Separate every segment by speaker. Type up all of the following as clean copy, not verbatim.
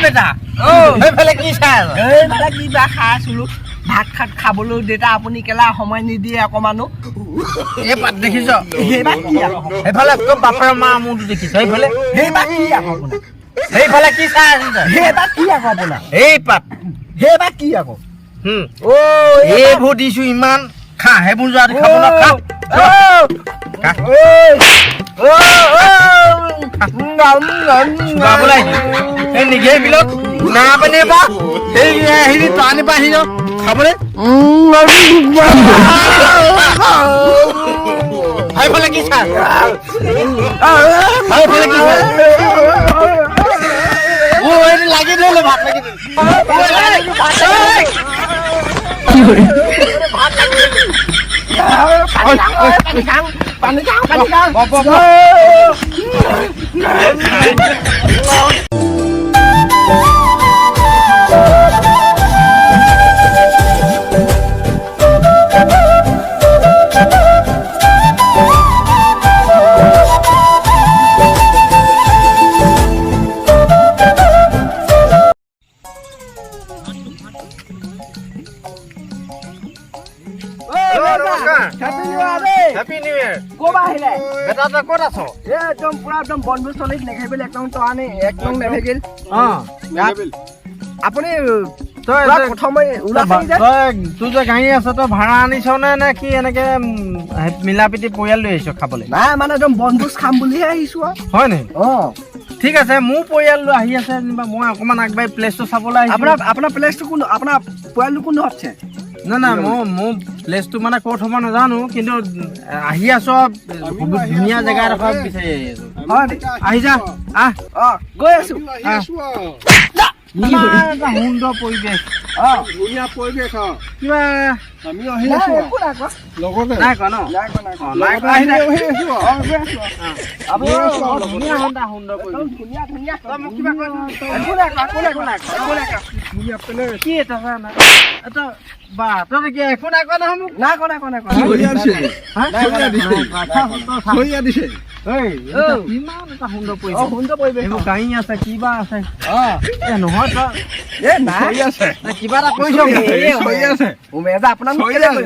Speaker 1: বেটা এইফালে কি চাই এইফালে কিবা খাই আছিলো ভাত খাত খাবলৈ দেউতা আপুনি কেলা সময় নিদিয়ে অকমানো এই পাত দেখিছ এইফালে বাপৰ মা মোৰটো দেখিছ এইফালে সেইবা কি আকৌ আপোনাৰ সেইফালে কি চাই আছে সেইবা কি আকৌ আপোনাৰ এই পাত সেইবা কি আকৌ এইবোৰ দিছো ইমান খা সেইবোৰ যোৱা খাব না খা বোলাই এই নিগে বিলত না পানি বা এই হেৰি পানী পাহি যাও খাবলে সেইফালে কি চাই সেইফালে কি চাই ও এই লাগি দিলে ভাত লাগি দিলে কি হই ভাত লাগি দিলে পানি খাও Happy New Year. Go back here. Beta ta kota aso? Yeah, ekdom pura ekdom bonbon solid nekhaibil ekdom to ane ekdom nekhagil. Nekhaibil. Apuni toy prothomoi ulasi je. Toy tu je gahi aso to bhara aniso na ki eneke milapiti poyal loi aiso khabole. Na mane ekdom bonbus kham buli he aisu. Hoy ne? ঠিক আছে মু পয়াল লৈ আহি আছে নিবা মই অকমান আগবাই place তো চাবলৈ আহিছো আপোনাৰ প্লেস তো কোন আপোনাৰ পয়াল কোন হচ্ছে না না মো প্লেস তো মানে কোট হ'ব নাজানো কিন্তু আহি আছো ধুনিয়া জায়গা ৰাখা বিচাৰি হয় আহি যা গৈ আছো এটা সুন্দৰ পৰিবেশ ধুনিয়া পৰিবেশ কিবা আমি আহি আছো লগতে নাই কোন নাই আহি আছো গৈ আছো আপুনি ধুনিয়া সুন্দৰ পৰিবেশ ধুনিয়া তম কিবা ধুনিয়া পেলে কি এটা না এটা বা তই কি এখন আকো না মোক না কোনা হইয়া দিছে এই ইমান এটা সুন্দৰ পৰিবেশ এইবোৰ গাই আছে কিবা আছে এ নহয় তো এ নাই আছে কিবা এটা কৈছ হৈ আছে উমেদা আপোনাক কেলে মই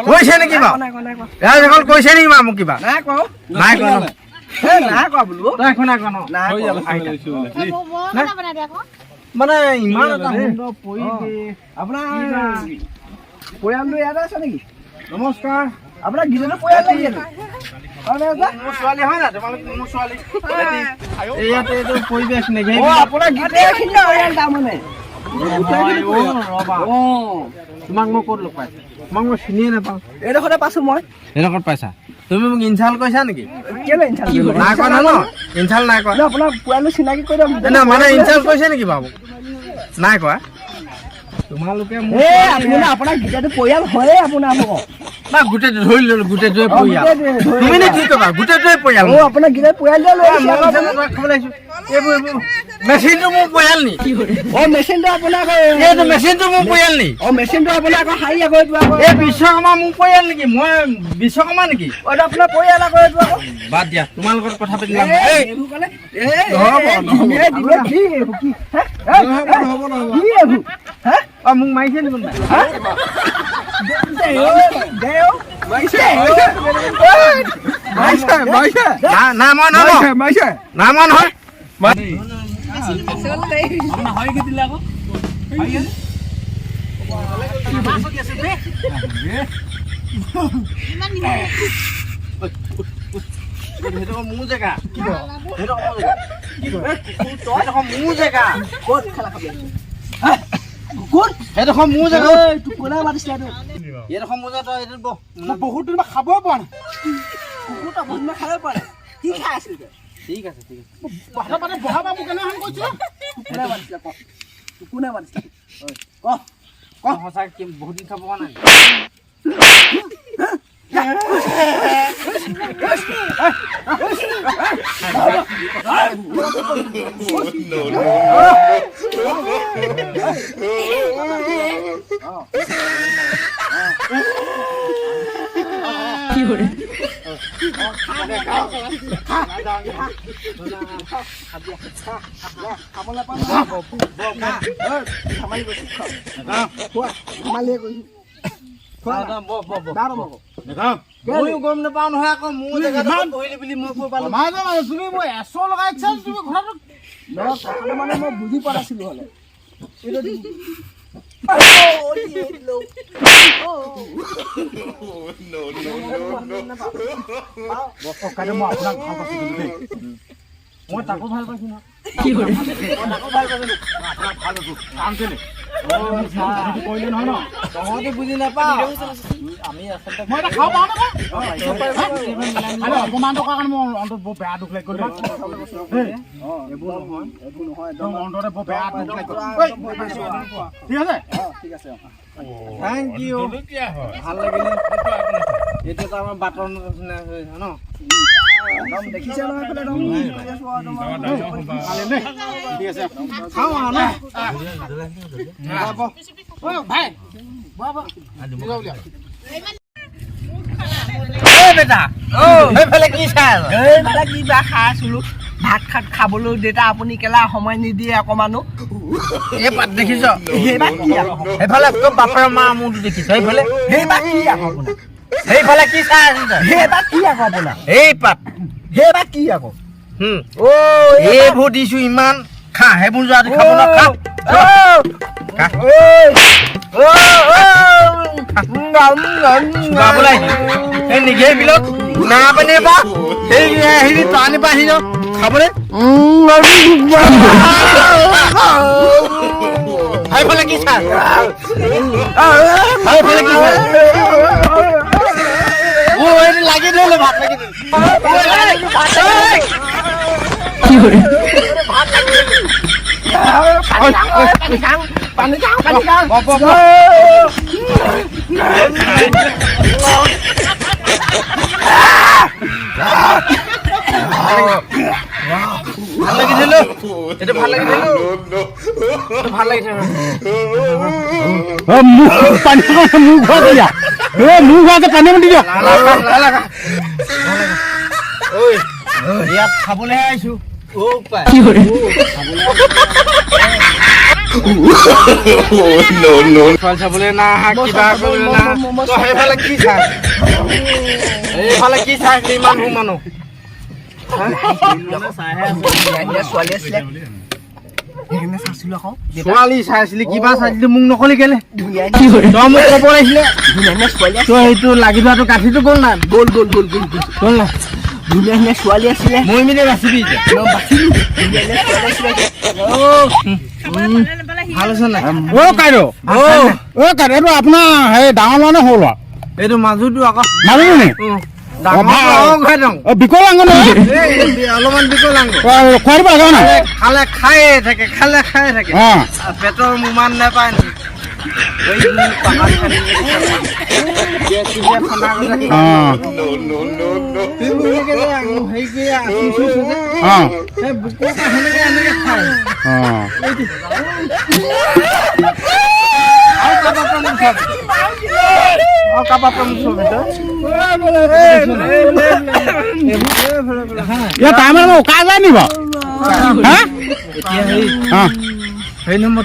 Speaker 1: কৈছে নেকি বা এ এখন কৈছে নেকি মা মোক কিবা নাই কও হে নাই কও বলবো তই এখন আকো না হৈ যাব আইছো মানে ইমান এটা সুন্দৰ পৰিবেশ আপোনাৰ পয়ালটো ইয়াতে আছে নেকি নমস্কাৰ আপোনাৰ গিজনৰ পয়াল লাগি আছে মোৰ ছোৱালী হয় না তোমালোক মোৰ ছোৱালী ইয়াতে এইটো পৰিবেশ নেকি আপোনাৰ গিজনখিনি পয়াল তাৰমানে তোমাক মই ক'ত লগ পাইছো তোমাক মই চিনিয়ে নাপাওঁ এইডোখৰতে পাইছো মই এইডোখৰত পাইছা তুমি মোক ইনচাল কৈছা নেকি কেলে ইনচাল নাই কোৱা ন ইনচাল নাই কোৱা আপোনাৰ পয়ালটো চিনাকি কৰি দিয়ক না মানে ইনচাল কৈছে নেকি বাবু নাই কোৱা তোমালোকে আপোনাৰ গোটেইটো পৰিয়াল হয়ে আপোনাৰ মোক না গোটেই ধৰি ললো গোটেই দুই পৰিয়াল তুমি নে কি কবা গোটেই দুই পৰিয়াল আপোনাৰ গোটেই পৰিয়াল লৈ খাবলৈ আহিছো এইবোৰ মেচিনটো মোৰ পৰিয়াল নি মেচিনটো আপোনাৰ এইটো মেচিনটো মোৰ পৰিয়াল নি মেচিনটো আপোনাৰ আকৌ হাৰি আকৌ এই বিশ্বকৰ্মা মোৰ পৰিয়াল নেকি মই বিশ্বকৰ্মা নেকি এইটো আপোনাৰ পৰিয়াল আকৌ এইটো আকৌ বাদ দিয়া তোমাৰ লগত কথা পাতিলাম মোক মাৰিছে নি কোনোবাই মোৰ জেগা মোৰ জেগা ক'ত খেলা খাবি কোন এডোখৰ মোৰ জেগা তুই কোনে মাতিছিলা এডোখৰ মোৰ জেগা তই এইটো বহুত দিন খাবই পোৱা নাই কুকুৰটা বহুত দিন খাবই পোৱা নাই কি খাই আছিল ঠিক আছে মানে বহাবা মোক কেনে কৈছো কোনে মাতিছিলা কোনে মাতিছিলা ক সঁচাকে বহুত দিন খাব পোৱা নাই গম নাপাওঁ নহয় আকৌ মোৰ জেগাত বহিলি বুলি মই কৈ পালো তুমি মই এশ লগাইছা তুমি ঘৰটো মানে মই বুজি পোৱা নাছিলো হলে মই তাকো ভাল পাইছো ন কি কৰে তহঁতে বুজি নাপাওঁ আমি অকমান টকাৰ কাৰণে মোৰ অন্তত বৰ বেয়া দুখ লাগি এইবোৰ নহয় অন্ততে বৰ বেয়া দুখ লাগি ঠিক আছে থেংক ইউ ভাল লাগিলে এইটো এটা আমাৰ বাটৰ নিচিনা হৈছে ন দেখিছে নহয় ঠিক আছে খাওঁ ভাই বেটা কি খাই আছিলো ভাত খাত খাবলৈ দেউতা আপুনি কেলা সময় নিদিয়ে অকমানো এই পাত দেখিছ সেইফালে বাপৰ মা মোৰটো দেখিছ সেইফালে সেইফালে কি চাই আছে সেইবাৰ কি আকৌ আপোনাৰ এই পাত সেইবাৰ কি আকৌ এইবোৰ দিছো ইমান খা সেইবোৰ যোৱাটো খাব ন নিজে বিলত না পানী বা হেৰি টানি পা আহি যাওঁ খাবলৈ সেইফালে কি চাই সেইফালে কি চাই লাগি ধৰিলে ভাত লাগি ইয়াত খাবলৈ আহিছো চাবলৈ না কিবা সেইফালে কি চাই এইফালে কি চাই ইমান মানুহ ছোৱালী চাইছিলি কিবা চাইছিলি মোক নকলি কেলে তই মোক ক'ব লাগিছিলে তই সেইটো লাগি থোৱাটো কাঠিটো গ'ল না গ'ল না ধুনীয়া ধুনীয়া ছোৱালী আছিলে মই মিলি বাচিবি ভাল হৈছে নাই এইটো আপোনাৰ সেই ডাঙৰ ল'ৰা নে সৰু ল'ৰা এইটো মাজুটো আকৌ মাজুটো নে বিকলাংগ অলপমান বিকলাংগ খুৱাই দিব লাগে না খালে খায়ে থাকে পেটৰ মুমান নাপায় নেকি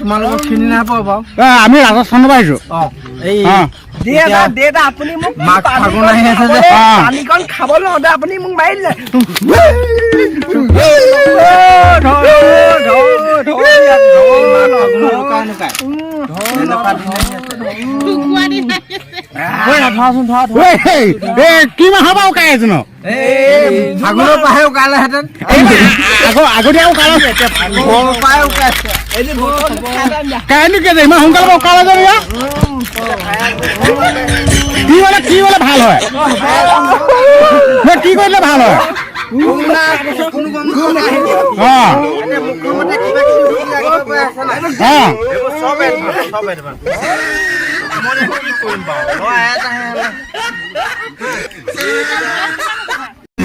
Speaker 1: তোমালোকক চিনি নাপাওঁ বাৰু আমি ৰাজস্থানৰ পৰা আহিছো আপুনি মোক পানীকণ খাবলৈ হওঁতে আপুনি মোক মাৰিলে কি মাহৰ পৰা উকাই আছো ন ফাগুনৰ পৰাহে উকালেহেঁতেন আগতীয়া উকালে ইমান সোনকালে উকালে যে কি হলে ভাল হয় কি কৰিলে ভাল হয়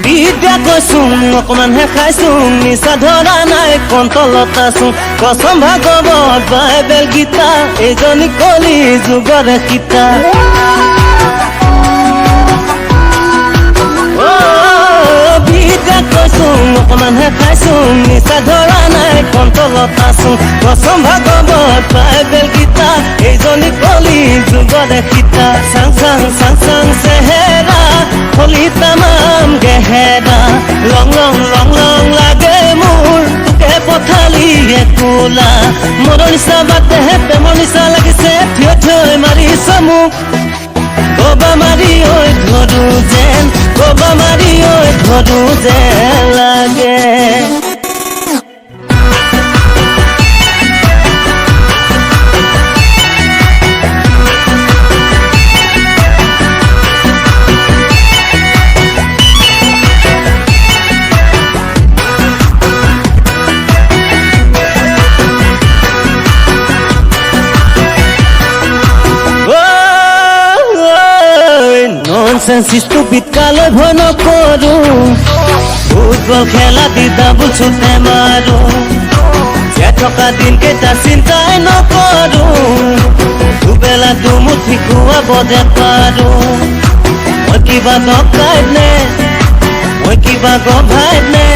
Speaker 1: বিদ্যা কৈছো অকমানহে খাইছো নিচা ধৰা নাই কণ্টলত আছো কসম ভাগৱত বাইবেল গীতা এইজনী কলি যুগৰ সীতা
Speaker 2: লৈছো অকমানহে খাইছো নিচা ধৰা নাই কণ্ট্ৰলত আছো কচম ভাগৱত বাইবেল গীতা এইজনী কলি যুগত সীতা চাং চাং চাং চাং চেহেৰা হলি তামাম গেহেৰা লং লং লং লং লাগে মোৰ তোকে পঠালি একোলা মনৰ নিচা বাটেহে প্ৰেমৰ নিচা লাগিছে থিয় থিয় মাৰিছ মোক কবা মাৰি ঐ ধৰো যেন কবা মাৰি ঐ ধৰো যেন লাগে stupid কালৈ ভয় নকৰো ফুটবল খেলা দি ডাবুল ছুটে মাৰো যে থকা দিন কেইটা চিন্তাই নকৰো দুবেলা দুমুঠি খুৱাব যে পাৰো মই কিবা দৰকাৰ নে মই কিবা গভাই নে